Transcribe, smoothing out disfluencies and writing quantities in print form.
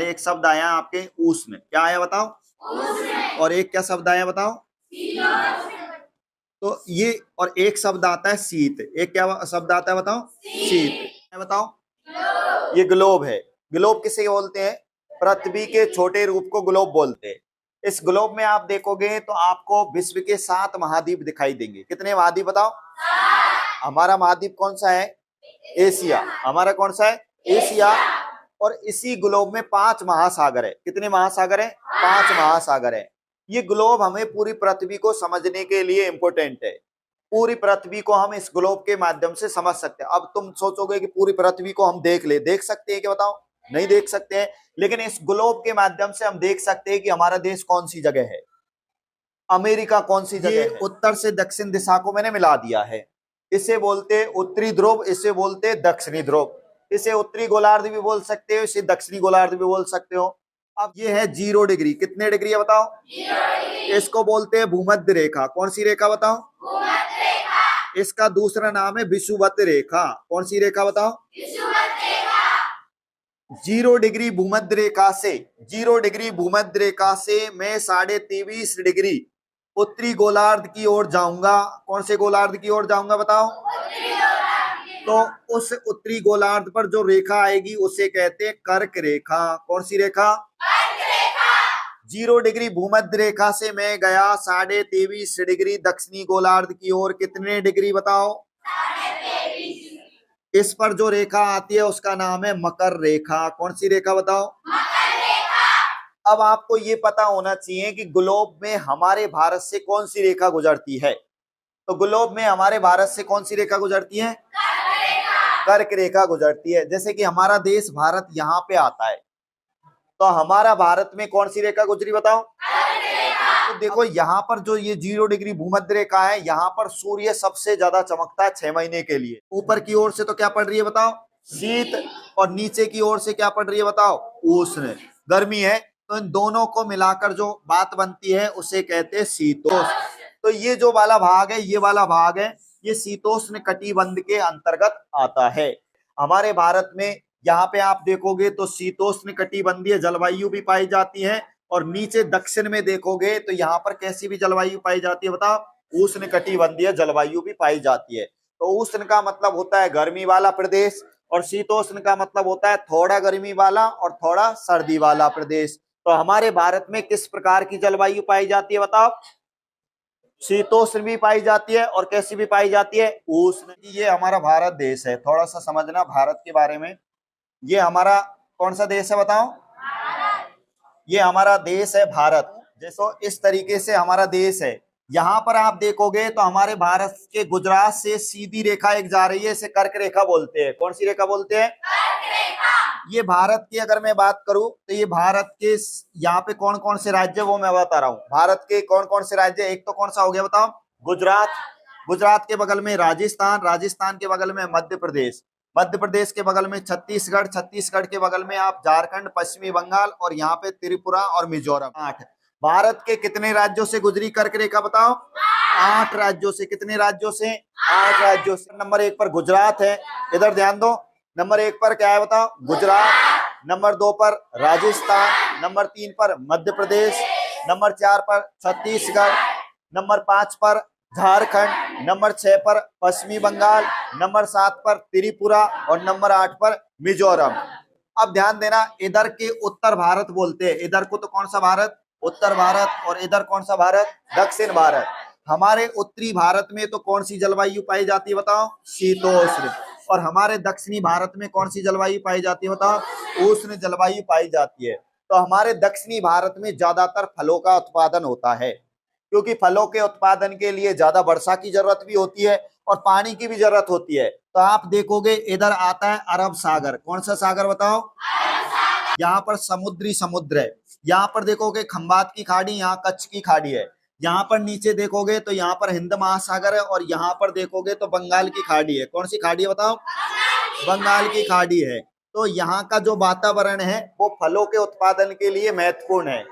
एक शब्द आया आपके उष्ण, क्या आया बताओ? और एक क्या शब्द आया बताओ? तो ये, और एक शब्द आता है शीत, एक क्या शब्द आता है बताओ? शीत। बताओ, ये ग्लोब है। ग्लोब किसे बोलते हैं? पृथ्वी के छोटे रूप को ग्लोब बोलते हैं। इस ग्लोब में आप देखोगे तो आपको विश्व के 7 महाद्वीप दिखाई देंगे। कितने महाद्वीप बताओ? हमारा महाद्वीप कौन सा है? एशिया। हमारा कौन सा है? एशिया। और इसी ग्लोब में 5 महासागर है। कितने महासागर है? 5 महासागर है। ये ग्लोब हमें पूरी पृथ्वी को समझने के लिए इंपॉर्टेंट है। पूरी पृथ्वी को हम इस ग्लोब के माध्यम से समझ सकते हैं। अब तुम सोचोगे कि पूरी पृथ्वी को हम देख सकते हैं क्या? बताओ, नहीं देख सकते हैं। लेकिन इस ग्लोब के माध्यम से हम देख सकते हैं कि हमारा देश कौन सी जगह है, अमेरिका कौन सी जगह है। उत्तर से दक्षिण दिशा को मैंने मिला दिया है। इसे बोलते उत्तरी ध्रुव, इसे बोलते दक्षिणी ध्रुव। इसे उत्तरी गोलार्ध भी बोल सकते हो, इसे दक्षिणी गोलार्ध भी बोल सकते हो। अब ये है 0 डिग्री। कितने डिग्री है बताओ? 0 डिग्री। इसको बोलते हैं भूमध्य रेखा। कौन सी रेखा बताओ? भूमध्य रेखा। इसका दूसरा नाम है विषुवत रेखा। कौन सी रेखा बताओ? विषुवत रेखा। 0 डिग्री भूमध्य रेखा से, 0 डिग्री भूमध्य रेखा से मैं 23.5 डिग्री उत्तरी गोलार्ध की ओर जाऊंगा। कौन से गोलार्ध की ओर जाऊंगा बताओ? तो उस उत्तरी गोलार्ध पर जो रेखा आएगी उसे कहते हैं कर्क रेखा। कौन सी रेखा? कर्क रेखा। 0 डिग्री भूमध्य रेखा से मैं गया 23.5 डिग्री दक्षिणी गोलार्ध की ओर। कितने डिग्री बताओ? 23। इस पर जो रेखा आती है उसका नाम है मकर रेखा। कौन सी रेखा बताओ? मकर रेखा। अब आपको ये पता होना चाहिए कि ग्लोब में हमारे भारत से कौन सी रेखा गुजरती है। तो ग्लोब में हमारे भारत से कौन सी रेखा गुजरती है? कर्क रेखा गुजरती है। जैसे कि हमारा देश भारत यहाँ पे आता है, तो हमारा भारत में कौन सी रेखा गुजरी बताओ? तो देखो यहाँ पर जो ये 0 डिग्री भूमध्य रेखा है, यहाँ पर सूर्य सबसे ज्यादा चमकता है 6 महीने के लिए। ऊपर की ओर से तो क्या पड़ रही है बताओ? शीत। और नीचे की ओर से क्या पड़ रही है बताओ? उष्ण, गर्मी है। तो इन दोनों को मिलाकर जो बात बनती है उसे कहते हैं शीतोष्ण। तो ये जो वाला भाग है, ये वाला भाग है, ये शीतोष्ण कटिबंध के अंतर्गत आता है। हमारे भारत में यहाँ पे आप देखोगे तो शीतोष्ण कटिबंधीय जलवायु भी पाई जाती है, और नीचे दक्षिण में देखोगे तो यहाँ पर कैसी भी जलवायु पाई जाती है बताओ? उष्ण कटिबंधीय जलवायु भी पाई जाती है। तो उष्ण का मतलब होता है गर्मी वाला प्रदेश, और शीतोष्ण का मतलब होता है थोड़ा गर्मी वाला और थोड़ा सर्दी वाला प्रदेश। तो हमारे भारत में किस प्रकार की जलवायु पाई जाती है बताओ? शीतोष्ण भी पाई जाती है और कैसी भी पाई जाती है? उष्ण। ये हमारा भारत देश है, थोड़ा सा समझना भारत के बारे में। ये हमारा कौन सा देश है बताओ? ये हमारा देश है भारत। जैसो इस तरीके से हमारा देश है। यहाँ पर आप देखोगे तो हमारे भारत के गुजरात से सीधी रेखा एक जा रही है, इसे कर्क रेखा बोलते हैं। कौन सी रेखा बोलते हैं? कर्क रेखा। ये भारत की अगर मैं बात करूं तो ये भारत के यहाँ पे कौन कौन से राज्य वो मैं बता रहा हूँ। भारत के कौन कौन से राज्य? एक तो कौन सा हो गया बताओ? गुजरात। गुजरात के बगल में राजस्थान, राजस्थान के बगल में मध्य प्रदेश, मध्य प्रदेश के बगल में छत्तीसगढ़, छत्तीसगढ़ के बगल में आप झारखंड, पश्चिमी बंगाल, और यहाँ पे त्रिपुरा और मिजोरम। 8। भारत के कितने राज्यों से गुजरी कर्क रेखा बताओ? 8 राज्यों से। कितने राज्यों से? 8 राज्यों से। नंबर 1 पर गुजरात है, इधर ध्यान दो। नंबर 1 पर क्या है बताओ? गुजरात। नंबर 2 पर राजस्थान। नंबर 3 पर मध्य प्रदेश। नंबर 4 पर छत्तीसगढ़। नंबर 5 पर झारखंड। नंबर 6 पर पश्चिमी बंगाल। नंबर 7 पर त्रिपुरा, और नंबर 8 पर मिजोरम। अब ध्यान देना, इधर के उत्तर भारत बोलते हैं। इधर को तो कौन सा भारत? उत्तर भारत। और इधर कौन सा भारत? दक्षिण भारत। हमारे उत्तरी भारत में तो कौन सी जलवायु पाई जाती है बताओ? शीतोष्ण। और हमारे दक्षिणी भारत में कौन सी जलवायु पाई जाती है बताओ? उष्ण जलवायु पाई जाती है। तो हमारे दक्षिणी भारत में ज्यादातर फलों का उत्पादन होता है, क्योंकि फलों के उत्पादन के लिए ज्यादा वर्षा की जरूरत भी होती है और पानी की भी जरूरत होती है। तो आप देखोगे इधर आता है अरब सागर। कौन सा सागर बताओ? यहाँ पर समुद्री समुद्र है। यहाँ पर देखोगे खंबात की खाड़ी, यहाँ कच्छ की खाड़ी है। यहाँ पर नीचे देखोगे तो यहाँ पर हिंद महासागर है, और यहाँ पर देखोगे तो बंगाल की खाड़ी है। कौन सी खाड़ी है बताओ? बंगाल की खाड़ी है। तो यहाँ का जो वातावरण है वो फलों के उत्पादन के लिए महत्वपूर्ण है।